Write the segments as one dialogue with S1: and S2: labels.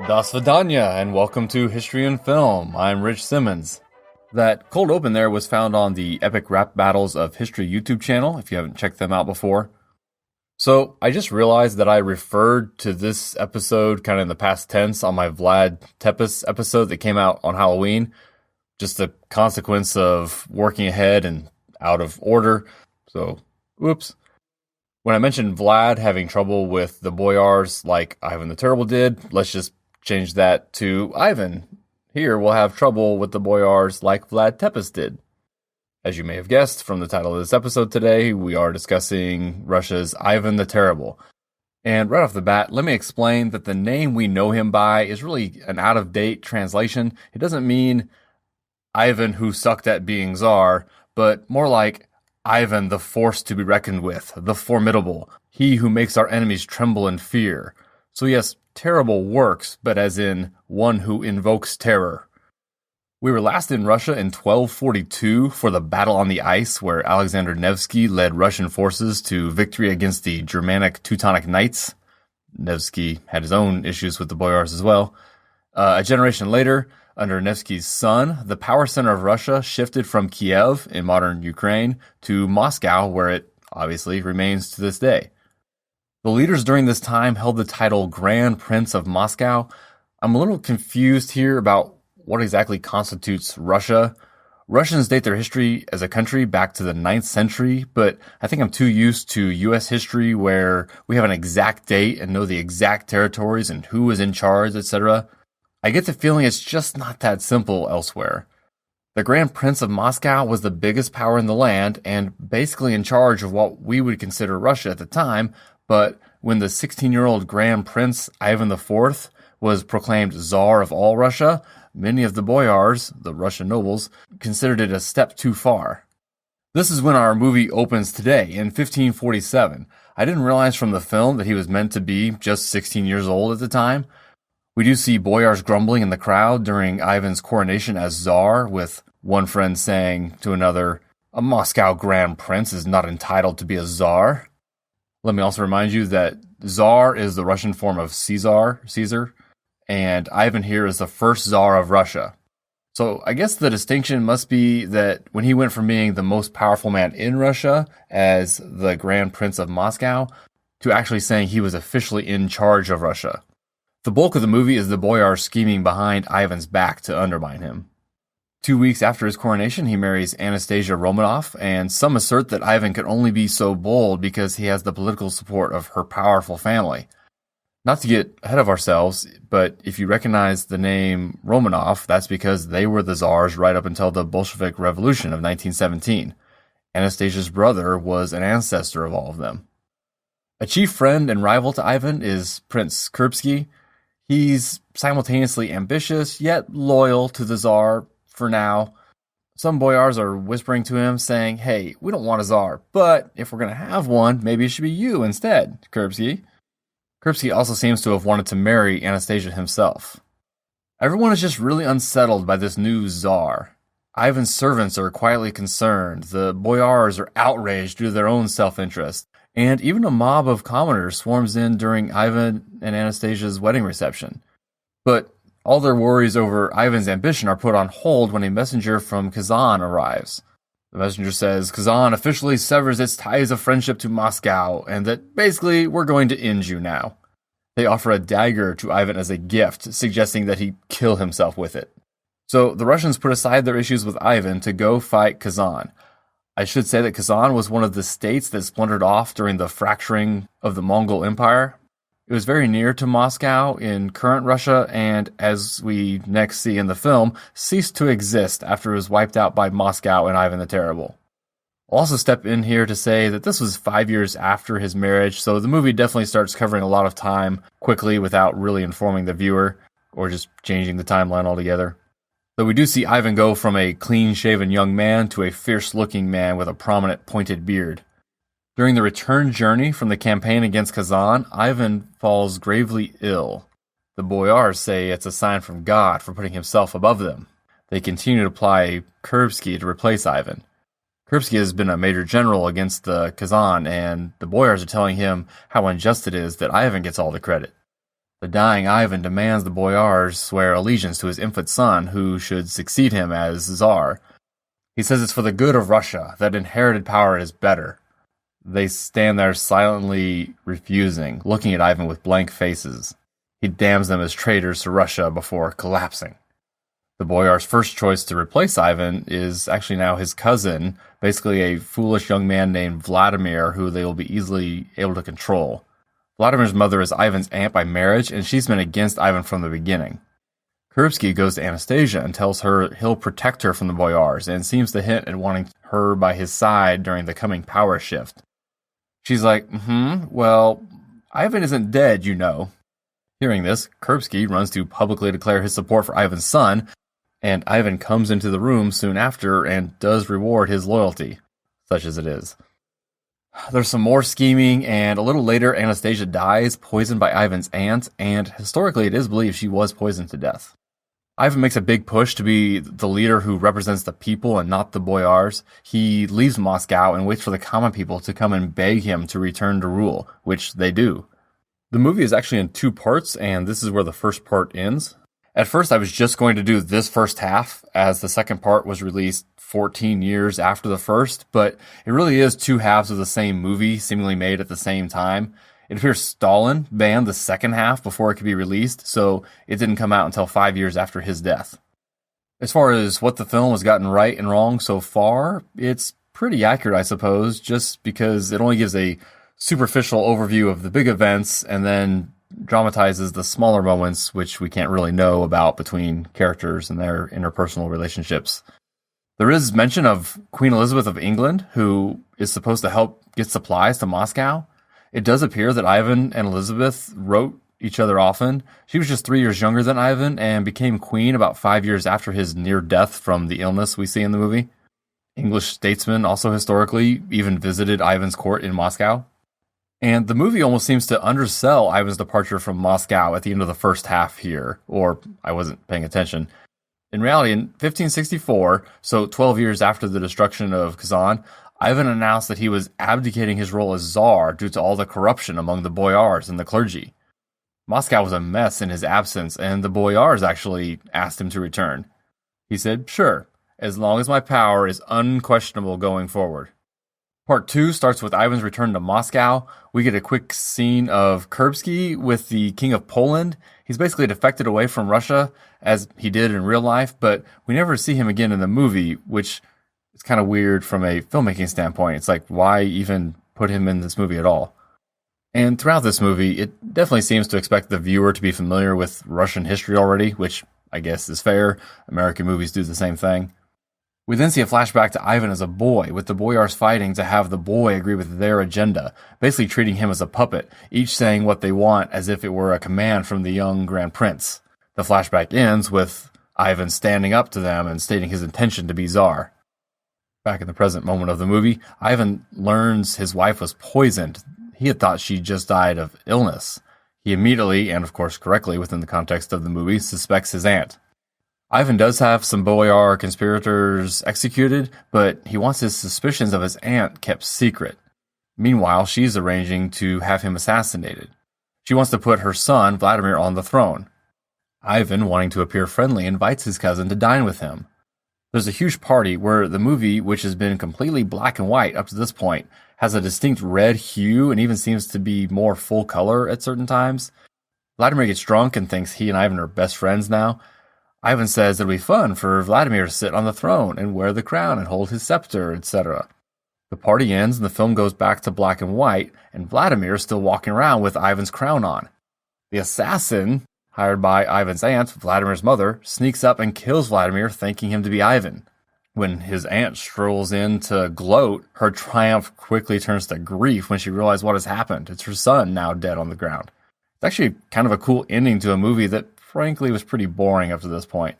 S1: Das Vidanya, and welcome to History and Film. I'm Rich Simmons. That cold open there was found on the Epic Rap Battles of History YouTube channel, if you haven't checked them out before. So, I just realized that I referred to this episode kind of in the past tense on my Vlad Tepes episode that came out on Halloween. Just a consequence of working ahead and out of order. So, whoops. When I mentioned Vlad having trouble with the boyars like Ivan the Terrible did, let's just change that to Ivan. Here we'll have trouble with the boyars like Vlad Tepes did. As you may have guessed from the title of this episode today, we are discussing Russia's Ivan the Terrible. And right off the bat, let me explain that the name we know him by is really an out-of-date translation. It doesn't mean Ivan who sucked at being Tsar, but more like Ivan the force to be reckoned with, the formidable, he who makes our enemies tremble in fear. So yes, terrible works, but as in one who invokes terror. We were last in Russia in 1242 for the Battle on the Ice, where Alexander Nevsky led Russian forces to victory against the Germanic Teutonic Knights. Nevsky had his own issues with the boyars as well. A generation later, under Nevsky's son, the power center of Russia shifted from Kiev in modern Ukraine to Moscow, where it obviously remains to this day. The leaders during this time held the title Grand Prince of Moscow. I'm a little confused here about what exactly constitutes Russia. Russians date their history as a country back to the 9th century, but I think I'm too used to U.S. history where we have an exact date and know the exact territories and who is in charge, etc. I get the feeling it's just not that simple elsewhere. The Grand Prince of Moscow was the biggest power in the land and basically in charge of what we would consider Russia at the time, but when the 16-year-old Grand Prince Ivan IV was proclaimed Tsar of all Russia, many of the boyars, the Russian nobles, considered it a step too far. This is when our movie opens today, in 1547. I didn't realize from the film that he was meant to be just 16 years old at the time. We do see boyars grumbling in the crowd during Ivan's coronation as Tsar, with one friend saying to another, "A Moscow Grand Prince is not entitled to be a Tsar." Let me also remind you that Tsar is the Russian form of Caesar, and Ivan here is the first Tsar of Russia. So I guess the distinction must be that when he went from being the most powerful man in Russia as the Grand Prince of Moscow to actually saying he was officially in charge of Russia. The bulk of the movie is the boyars scheming behind Ivan's back to undermine him. 2 weeks after his coronation, he marries Anastasia Romanov, and some assert that Ivan could only be so bold because he has the political support of her powerful family. Not to get ahead of ourselves, but if you recognize the name Romanov, that's because they were the Tsars right up until the Bolshevik Revolution of 1917. Anastasia's brother was an ancestor of all of them. A chief friend and rival to Ivan is Prince Kurbsky. He's simultaneously ambitious, yet loyal to the Tsar for now. Some boyars are whispering to him, saying, "Hey, we don't want a Tsar, but if we're going to have one, maybe it should be you instead, Kurbsky." Kurbsky also seems to have wanted to marry Anastasia himself. Everyone is just really unsettled by this new Tsar. Ivan's servants are quietly concerned, the boyars are outraged due to their own self-interest, and even a mob of commoners swarms in during Ivan and Anastasia's wedding reception. But all their worries over Ivan's ambition are put on hold when a messenger from Kazan arrives. The messenger says Kazan officially severs its ties of friendship to Moscow, and that basically we're going to end you now. They offer a dagger to Ivan as a gift, suggesting that he kill himself with it. So the Russians put aside their issues with Ivan to go fight Kazan. I should say that Kazan was one of the states that splintered off during the fracturing of the Mongol Empire. It was very near to Moscow in current Russia, and as we next see in the film, ceased to exist after it was wiped out by Moscow and Ivan the Terrible. I'll also step in here to say that this was 5 years after his marriage, so the movie definitely starts covering a lot of time quickly without really informing the viewer, or just changing the timeline altogether. Though we do see Ivan go from a clean-shaven young man to a fierce-looking man with a prominent pointed beard. During the return journey from the campaign against Kazan, Ivan falls gravely ill. The boyars say it's a sign from God for putting himself above them. They continue to apply Kurbsky to replace Ivan. Kurbsky has been a major general against the Kazan, and the boyars are telling him how unjust it is that Ivan gets all the credit. The dying Ivan demands the boyars swear allegiance to his infant son, who should succeed him as Tsar. He says it's for the good of Russia, that inherited power is better. They stand there silently refusing, looking at Ivan with blank faces. He damns them as traitors to Russia before collapsing. The boyar's first choice to replace Ivan is actually now his cousin, basically a foolish young man named Vladimir, who they will be easily able to control. Vladimir's mother is Ivan's aunt by marriage, and she's been against Ivan from the beginning. Kurbsky goes to Anastasia and tells her he'll protect her from the boyars, and seems to hint at wanting her by his side during the coming power shift. She's like, well, Ivan isn't dead, you know. Hearing this, Kurbsky runs to publicly declare his support for Ivan's son, and Ivan comes into the room soon after and does reward his loyalty, such as it is. There's some more scheming, and a little later Anastasia dies, poisoned by Ivan's aunt, and historically it is believed she was poisoned to death. Ivan makes a big push to be the leader who represents the people and not the boyars. He leaves Moscow and waits for the common people to come and beg him to return to rule, which they do. The movie is actually in 2 parts, and this is where the first part ends. At first, I was just going to do this first half, as the second part was released 14 years after the first, but it really is 2 halves of the same movie, seemingly made at the same time. It appears Stalin banned the second half before it could be released, so it didn't come out until 5 years after his death. As far as what the film has gotten right and wrong so far, it's pretty accurate, I suppose, just because it only gives a superficial overview of the big events and then dramatizes the smaller moments, which we can't really know about between characters and their interpersonal relationships. There is mention of Queen Elizabeth of England, who is supposed to help get supplies to Moscow. It does appear that Ivan and Elizabeth wrote each other often. She was just 3 years younger than Ivan and became queen about 5 years after his near death from the illness we see in the movie. English statesmen also historically even visited Ivan's court in Moscow. And the movie almost seems to undersell Ivan's departure from Moscow at the end of the first half here, or I wasn't paying attention. In reality, in 1564, so 12 years after the destruction of Kazan, Ivan announced that he was abdicating his role as Tsar due to all the corruption among the boyars and the clergy. Moscow was a mess in his absence, and the boyars actually asked him to return. He said, "Sure, as long as my power is unquestionable going forward." Part 2 starts with Ivan's return to Moscow. We get a quick scene of Kurbsky with the King of Poland. He's basically defected away from Russia, as he did in real life, but we never see him again in the movie, which is kind of weird from a filmmaking standpoint. It's like, why even put him in this movie at all? And throughout this movie, it definitely seems to expect the viewer to be familiar with Russian history already, which I guess is fair. American movies do the same thing. We then see a flashback to Ivan as a boy, with the boyars fighting to have the boy agree with their agenda, basically treating him as a puppet, each saying what they want as if it were a command from the young Grand Prince. The flashback ends with Ivan standing up to them and stating his intention to be Tsar. Back in the present moment of the movie, Ivan learns his wife was poisoned. He had thought she just died of illness. He immediately, and of course correctly within the context of the movie, suspects his aunt. Ivan does have some boyar conspirators executed, but he wants his suspicions of his aunt kept secret. Meanwhile, she's arranging to have him assassinated. She wants to put her son, Vladimir, on the throne. Ivan, wanting to appear friendly, invites his cousin to dine with him. There's a huge party where the movie, which has been completely black and white up to this point, has a distinct red hue and even seems to be more full color at certain times. Vladimir gets drunk and thinks he and Ivan are best friends now. Ivan says it'll be fun for Vladimir to sit on the throne and wear the crown and hold his scepter, etc. The party ends and the film goes back to black and white, and Vladimir is still walking around with Ivan's crown on. The assassin, hired by Ivan's aunt, Vladimir's mother, sneaks up and kills Vladimir, thanking him to be Ivan. When his aunt strolls in to gloat, her triumph quickly turns to grief when she realizes what has happened. It's her son now dead on the ground. It's actually kind of a cool ending to a movie that frankly was pretty boring up to this point.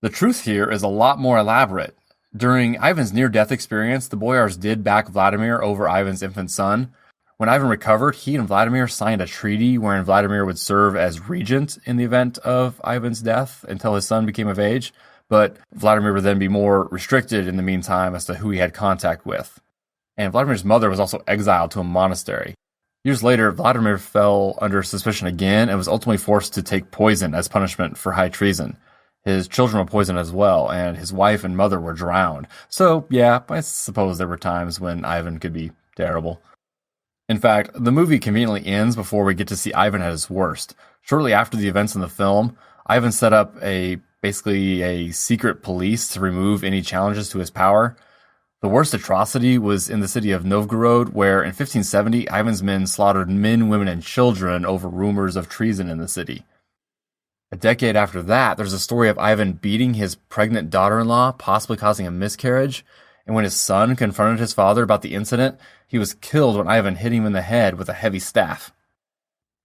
S1: The truth here is a lot more elaborate. During Ivan's near-death experience, the boyars did back Vladimir over Ivan's infant son. When Ivan recovered, he and Vladimir signed a treaty wherein Vladimir would serve as regent in the event of Ivan's death until his son became of age. but Vladimir would then be more restricted in the meantime as to who he had contact with. And Vladimir's mother was also exiled to a monastery. Years later, Vladimir fell under suspicion again and was ultimately forced to take poison as punishment for high treason. His children were poisoned as well, and his wife and mother were drowned. So, yeah, I suppose there were times when Ivan could be terrible. In fact, the movie conveniently ends before we get to see Ivan at his worst. Shortly after the events in the film, Ivan set up basically a secret police to remove any challenges to his power. The worst atrocity was in the city of Novgorod, where in 1570, Ivan's men slaughtered men, women, and children over rumors of treason in the city. A decade after that, there's a story of Ivan beating his pregnant daughter-in-law, possibly causing a miscarriage. And when his son confronted his father about the incident, he was killed when Ivan hit him in the head with a heavy staff.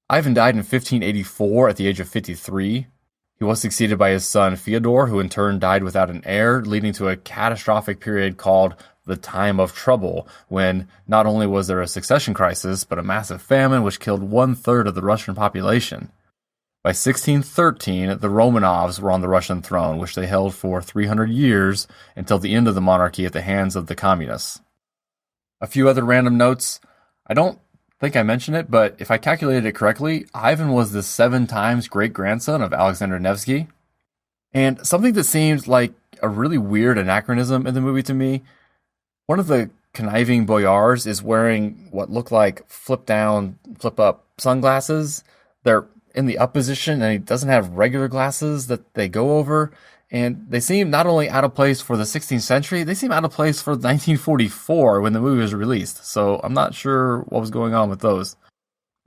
S1: Ivan died in 1584 at the age of 53. He was succeeded by his son Fyodor, who in turn died without an heir, leading to a catastrophic period called the Time of Trouble, when not only was there a succession crisis, but a massive famine which killed 1/3 of the Russian population. By 1613, the Romanovs were on the Russian throne, which they held for 300 years until the end of the monarchy at the hands of the communists. A few other random notes. I don't think I mentioned it, but if I calculated it correctly, Ivan was the 7 times great-grandson of Alexander Nevsky. And something that seemed like a really weird anachronism in the movie to me, one of the conniving boyars is wearing what look like flip-down, flip-up sunglasses. They're in the up position, and he doesn't have regular glasses that they go over, and they seem not only out of place for the 16th century, they seem out of place for 1944 when the movie was released, so I'm not sure what was going on with those.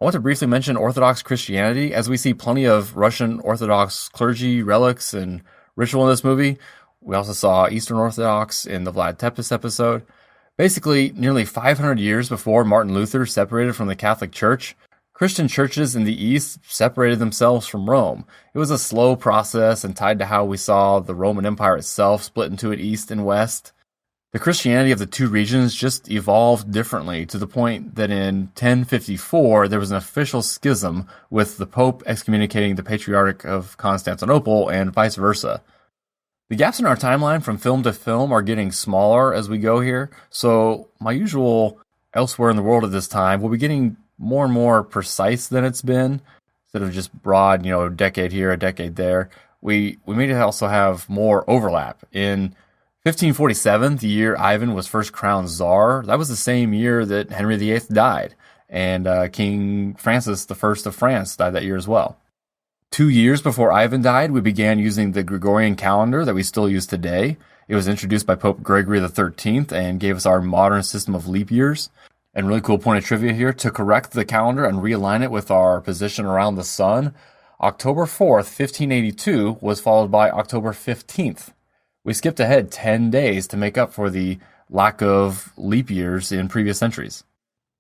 S1: I want to briefly mention Orthodox Christianity, as we see plenty of Russian Orthodox clergy, relics, and ritual in this movie. We also saw Eastern Orthodox in the Vlad Tepes episode. Basically, nearly 500 years before Martin Luther separated from the Catholic Church, Christian churches in the East separated themselves from Rome. It was a slow process and tied to how we saw the Roman Empire itself split into an East and West. The Christianity of the two regions just evolved differently to the point that in 1054 there was an official schism with the Pope excommunicating the Patriarch of Constantinople and vice versa. The gaps in our timeline from film to film are getting smaller as we go here, so my usual elsewhere in the world at this time will be getting more and more precise than it's been, instead of just broad, a decade here, a decade there. We may also have more overlap. In 1547, the year Ivan was first crowned Tsar, that was the same year that Henry VIII died, and King Francis I of France died that year as well. 2 years before Ivan died, we began using the Gregorian calendar that we still use today. It was introduced by Pope Gregory XIII and gave us our modern system of leap years. And really cool point of trivia here, to correct the calendar and realign it with our position around the sun, October 4th, 1582 was followed by October 15th. We skipped ahead 10 days to make up for the lack of leap years in previous centuries.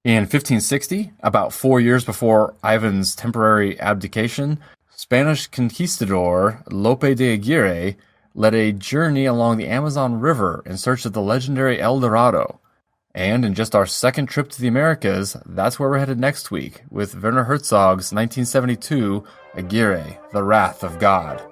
S1: In 1560, about 4 years before Ivan's temporary abdication, Spanish conquistador Lope de Aguirre led a journey along the Amazon River in search of the legendary El Dorado. And in just our second trip to the Americas, that's where we're headed next week, with Werner Herzog's 1972 Aguirre, The Wrath of God.